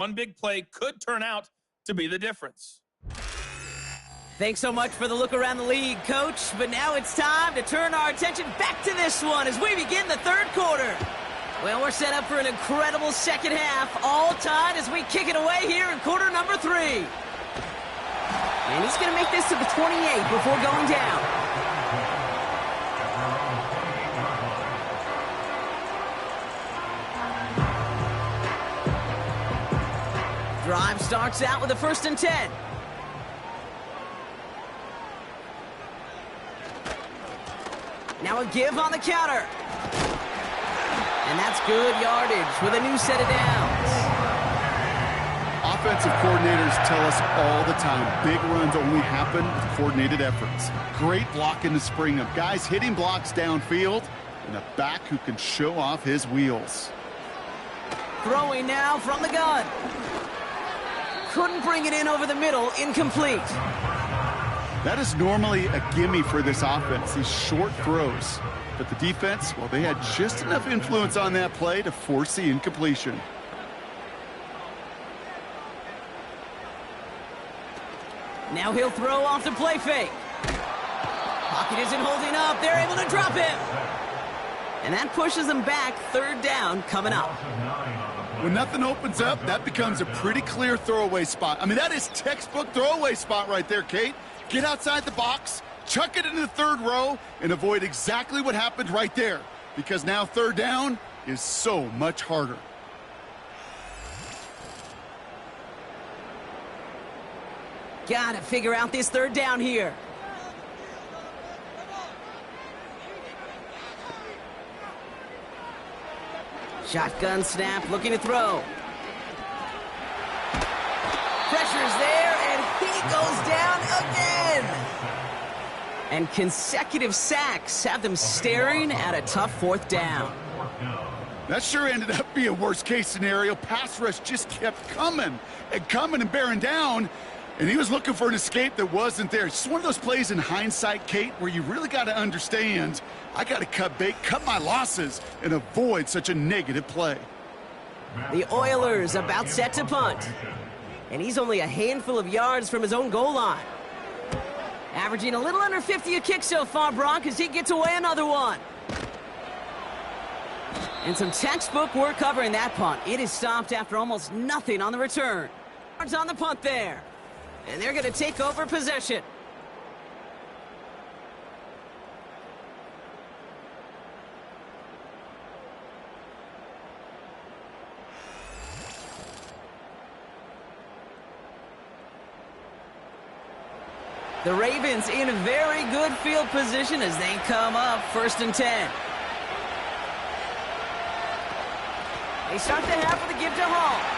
One big play could turn out to be the difference. Thanks so much for the look around the league, Coach. But now it's time to turn our attention back to this one as we begin the third quarter. Well, we're set up for an incredible second half, all tied as we kick it away here in quarter number 3. And he's going to make this to the 28 before going down. Drive starts out with a 1st and 10. Now a give on the counter. And that's good yardage with a new set of downs. Offensive coordinators tell us all the time, big runs only happen with coordinated efforts. Great block in the spring of guys hitting blocks downfield and a back who can show off his wheels. Throwing now from the gun. Couldn't bring it in over the middle, incomplete. That is normally a gimme for this offense, these short throws. But the defense, well, they had just enough influence on that play to force the incompletion. Now he'll throw off the play fake. Pocket isn't holding up. They're able to drop him. And that pushes them back. 3rd down coming up. When nothing opens up, that becomes a pretty clear throwaway spot. I mean, that is textbook throwaway spot right there, Kate. Get outside the box, chuck it into the 3rd row, and avoid exactly what happened right there. Because now 3rd down is so much harder. Gotta figure out this 3rd down here. Shotgun snap, looking to throw. Pressure's there, and he goes down again. And consecutive sacks have them staring at a tough 4th down. That sure ended up being a worst-case scenario. Pass rush just kept coming and bearing down. And he was looking for an escape that wasn't there. It's just one of those plays in hindsight, Kate, where you really got to understand, I got to cut bait, cut my losses, and avoid such a negative play. The Oilers about set to punt. And he's only a handful of yards from his own goal line. Averaging a little under 50 a kick so far, Brock, as he gets away another one. And some textbook work covering that punt. It is stopped after almost nothing on the return. Yards on the punt there. And they're going to take over possession. The Ravens in a very good field position as they come up 1st and 10. They start the half with a give to Hall.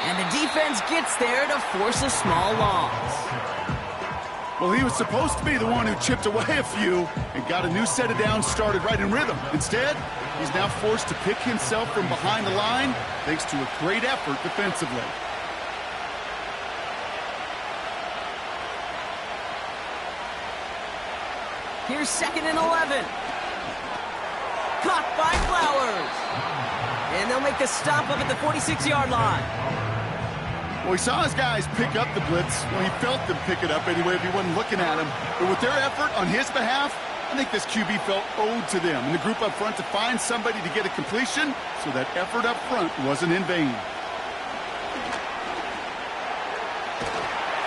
And the defense gets there to force a small loss. Well, he was supposed to be the one who chipped away a few and got a new set of downs started right in rhythm. Instead, he's now forced to pick himself from behind the line thanks to a great effort defensively. Here's 2nd and 11. Caught by Flowers. And they'll make the stop up at the 46-yard line. Well, he saw his guys pick up the blitz. Well, he felt them pick it up anyway if he wasn't looking at him. But with their effort on his behalf, I think this QB felt owed to them and the group up front to find somebody to get a completion so that effort up front wasn't in vain.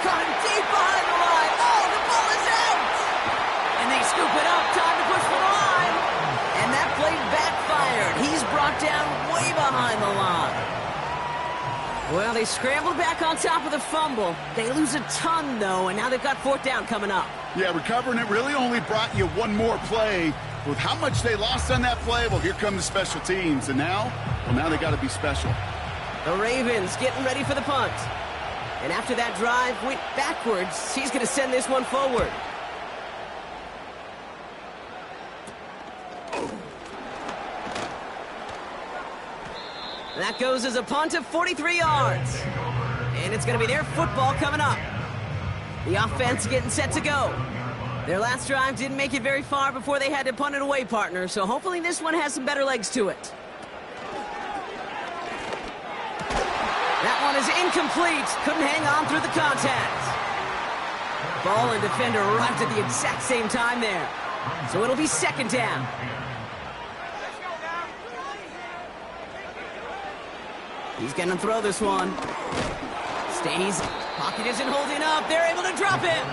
Caught him deep behind the line. Oh, the ball is out. And they scoop it up. Time to push for the line. And that play backfired. He's brought down way behind the line. Well, they scrambled back on top of the fumble. They lose a ton, though, and now they've got 4th down coming up. Yeah, recovering it really only brought you one more play. With how much they lost on that play, well, here come the special teams. And now, well, now they got to be special. The Ravens getting ready for the punt. And after that drive went backwards, he's going to send this one forward. That goes as a punt of 43 yards. And it's going to be their football coming up. The offense getting set to go. Their last drive didn't make it very far before they had to punt it away, partner. So hopefully this one has some better legs to it. That That one is incomplete. Couldn't hang on through the contact. Ball and defender arrived at the exact same time there. So it'll be second down. He's going to throw this one. Stays. Pocket isn't holding up. They're able to drop him.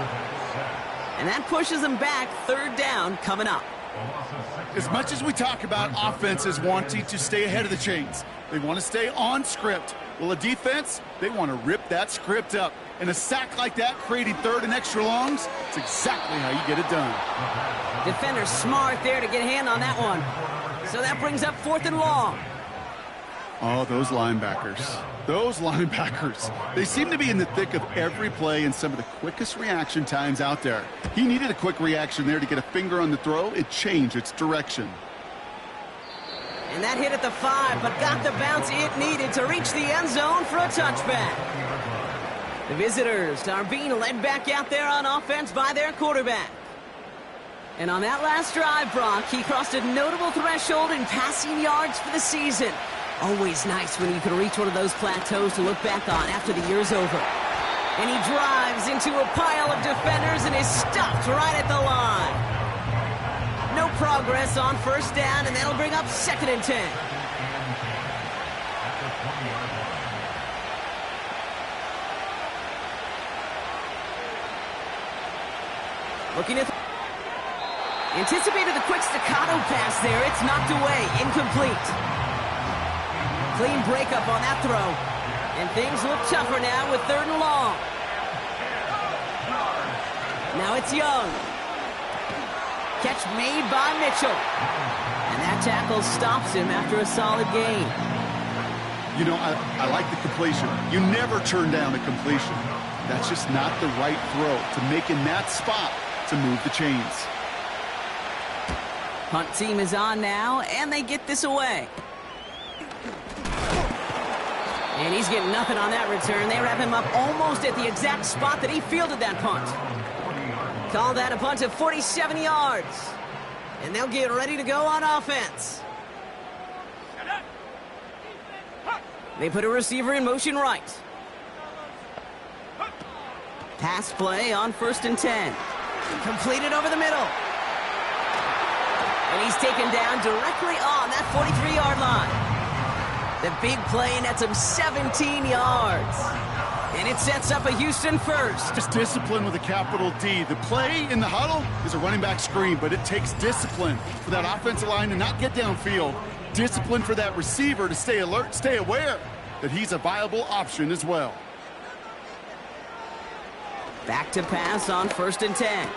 And that pushes them back. Third down coming up. As much as we talk about offenses wanting to stay ahead of the chains, they want to stay on script. Well, a defense, they want to rip that script up. And a sack like that, creating third and extra longs, it's exactly how you get it done. Defender smart there to get a hand on that one. So that brings up fourth and long. Oh, those linebackers. Those linebackers. They seem to be in the thick of every play and some of the quickest reaction times out there. He needed a quick reaction there to get a finger on the throw. It changed its direction. And that hit at the 5, but got the bounce it needed to reach the end zone for a touchback. The visitors are being led back out there on offense by their quarterback. And on that last drive, Brock, he crossed a notable threshold in passing yards for the season. Always nice when you can reach one of those plateaus to look back on after the year's over. And he drives into a pile of defenders and is stopped right at the line. No progress on first down, and that'll bring up second and 10. Looking at... Anticipated the quick staccato pass there. It's knocked away. Incomplete. Clean breakup on that throw. And things look tougher now with third and long. Now it's Young. Catch made by Mitchell. And that tackle stops him after a solid gain. You know, I like the completion. You never turn down a completion. That's just not the right throw to make in that spot to move the chains. Punt team is on now, and they get this away. And he's getting nothing on that return. They wrap him up almost at the exact spot that he fielded that punt. Call that a punt of 47 yards. And they'll get ready to go on offense. They put a receiver in motion right. Pass play on 1st and 10. Completed over the middle. And he's taken down directly on that 43-yard line. The big play nets him 17 yards. And it sets up a Houston first. Just discipline with a capital D. The play in the huddle is a running back screen, but it takes discipline for that offensive line to not get downfield. Discipline for that receiver to stay alert, stay aware that he's a viable option as well. Back to pass on 1st and 10.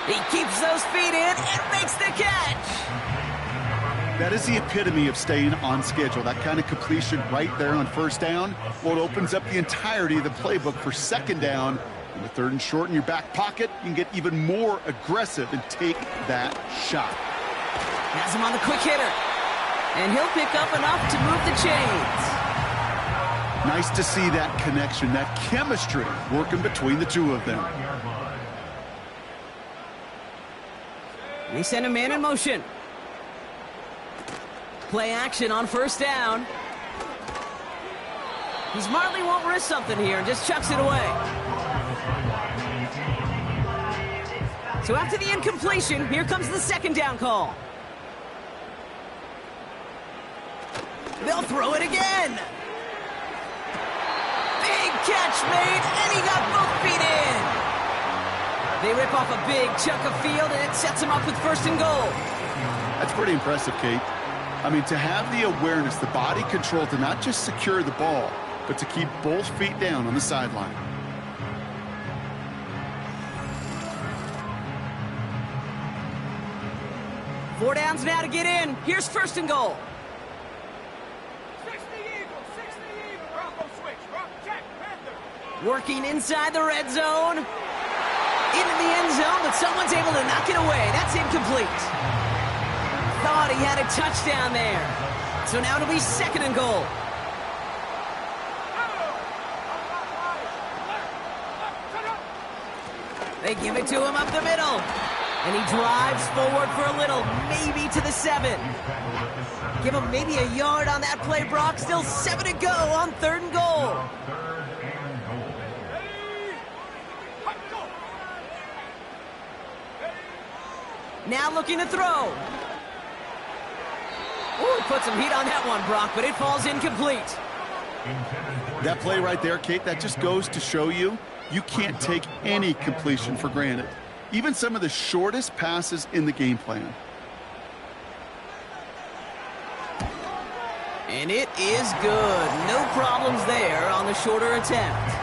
He keeps those feet in and makes the catch. That is the epitome of staying on schedule. That kind of completion right there on first down. Well, it opens up the entirety of the playbook for second down. And with third and short in your back pocket, you can get even more aggressive and take that shot. Has him on the quick hitter. And he'll pick up enough to move the chains. Nice to see that connection, that chemistry working between the two of them. They send a man in motion. Play action on first down. He smartly won't risk something here and just chucks it away. So after the incompletion, here comes the second down call. They'll throw it again. Big catch made, and he got both feet in. They rip off a big chunk of field, and it sets him up with 1st and goal. That's pretty impressive, Kate. I mean, to have the awareness, the body control to not just secure the ball, but to keep both feet down on the sideline. Four downs now to get in. Here's 1st and goal. Working inside the red zone. Into the end zone, but someone's able to knock it away. That's incomplete. Thought he had a touchdown there. So now it'll be 2nd and goal. They give it to him up the middle. And he drives forward for a little, maybe to the 7. Give him maybe a yard on that play, Brock. Still 7 to go on 3rd and goal. Now looking to throw. Ooh, put some heat on that one, Brock, but it falls incomplete. That play right there, Kate, that just goes to show you can't take any completion for granted. Even some of the shortest passes in the game plan. And it is good. No problems there on the shorter attempt.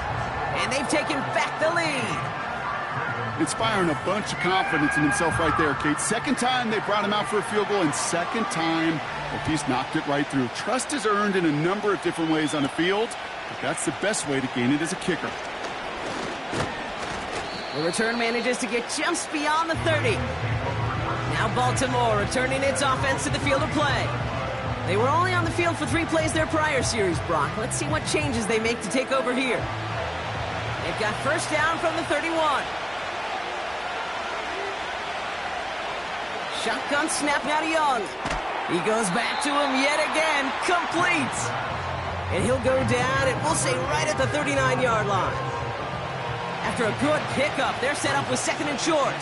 And they've taken back the lead. Inspiring a bunch of confidence in himself right there, Kate. Second time they brought him out for a field goal, and second time, well, he's knocked it right through. Trust is earned in a number of different ways on the field, but that's the best way to gain it as a kicker. The return manages to get just beyond the 30. Now Baltimore returning its offense to the field of play. They were only on the field for 3 plays their prior series, Brock. Let's see what changes they make to take over here. They've got first down from the 31. Shotgun snap now to Young. He goes back to him yet again. Complete. And he'll go down, and we'll say right at the 39-yard line. After a good pickup, they're set up with 2nd and short.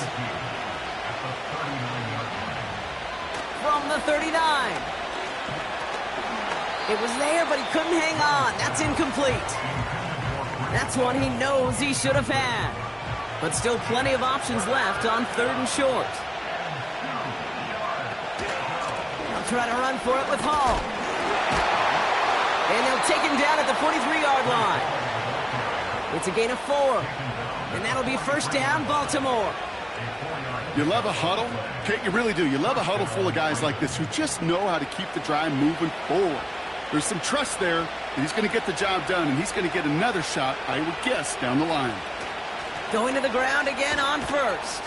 From the 39. It was there, but he couldn't hang on. That's incomplete. That's one he knows he should have had. But still plenty of options left on 3rd and short. They'll try to run for it with Hall. And they'll take him down at the 43-yard line. It's a gain of 4. And that'll be first down, Baltimore. You love a huddle? Kate, you really do. You love a huddle full of guys like this who just know how to keep the drive moving forward. There's some trust there that he's going to get the job done, and he's going to get another shot, I would guess, down the line. Going to the ground again on first.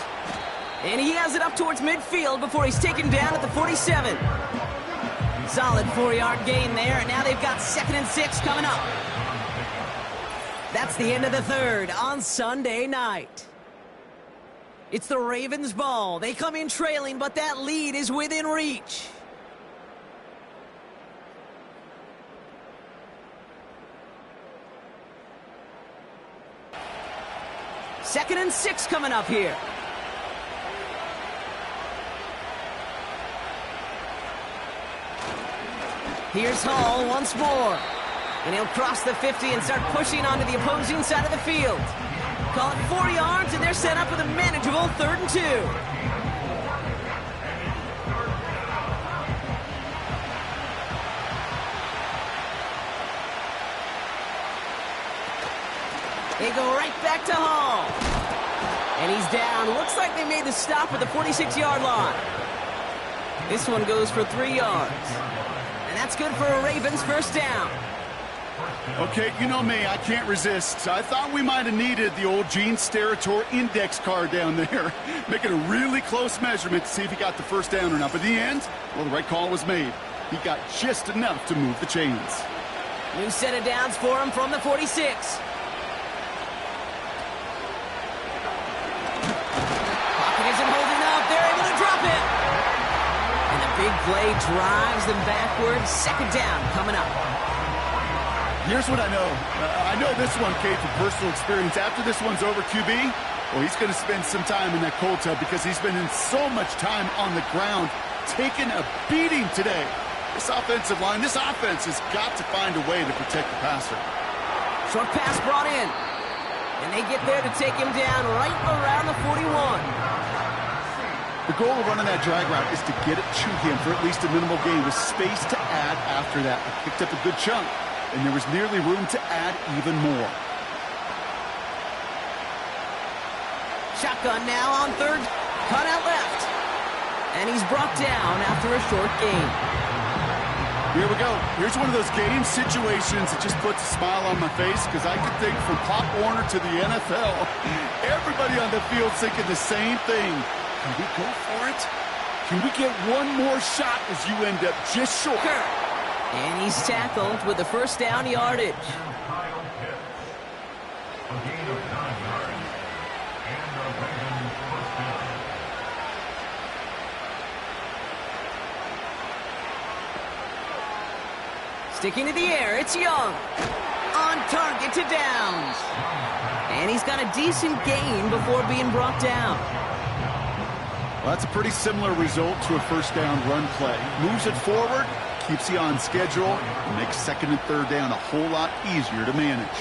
And he has it up towards midfield before he's taken down at the 47. Solid 4-yard gain there, and now they've got 2nd and 6 coming up. That's the end of the 3rd on Sunday night. It's the Ravens' ball. They come in trailing, but that lead is within reach. Second and 6 coming up here. Here's Hall once more. And he'll cross the 50 and start pushing onto the opposing side of the field. Call it 4 yards, and they're set up with a manageable 3rd and 2. They go right back to Hall. And he's down. Looks like they made the stop at the 46-yard line. This one goes for 3 yards. And that's good for a Ravens first down. Okay, you know me, I can't resist. I thought we might have needed the old Gene Steratore index card down there, making a really close measurement to see if he got the first down or not. But in the end, well, the right call was made. He got just enough to move the chains. New set of downs for him from the 46. Pocket isn't holding up. They're able to drop it. And a big play drives them backwards. 2nd down coming up. Here's what I know. I know this one, Kate, from personal experience. After this one's over, QB, well, he's going to spend some time in that cold tub because he's been in so much time on the ground, taking a beating today. This offensive line, this offense has got to find a way to protect the passer. Short pass brought in. And they get there to take him down right around the 41. The goal of running that drag route is to get it to him for at least a minimal gain with space to add after that. He picked up a good chunk, and there was nearly room to add even more. Shotgun now on 3rd. Cut out left. And he's brought down after a short gain. Here we go. Here's one of those game situations that just puts a smile on my face because I can think from Pop Warner to the NFL, everybody on the field thinking the same thing. Can we go for it? Can we get one more shot as you end up just short? And he's tackled with the first down yardage. Sticking to the air, it's Young. On target to Downs. And he's got a decent gain before being brought down. Well, that's a pretty similar result to a first down run play. Moves it forward, keeps you on schedule, and makes second and third down a whole lot easier to manage.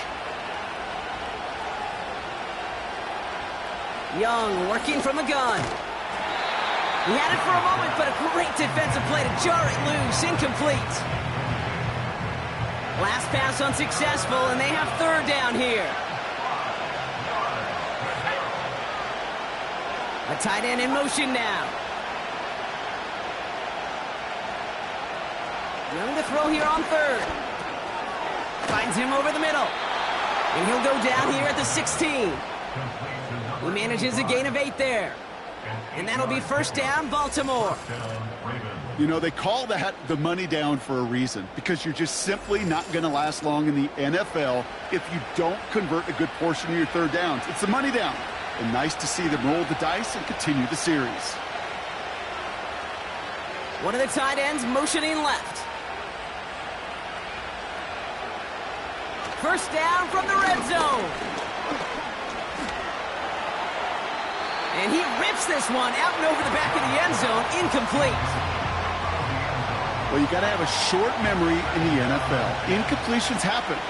Young working from the gun. He had it for a moment, but a great defensive play to jar it loose. Incomplete. Last pass unsuccessful, and they have third down here. A tight end in motion now. Young to throw here on third. Finds him over the middle. And he'll go down here at the 16. He manages a gain of 8 there. And that'll be first down, Baltimore. You know, they call that the money down for a reason, because you're just simply not going to last long in the NFL if you don't convert a good portion of your third downs. It's the money down. And nice to see them roll the dice and continue the series. One of the tight ends motioning left. First down from the red zone. And he rips this one out and over the back of the end zone. Incomplete. Well, you got to have a short memory in the NFL. Incompletions happen.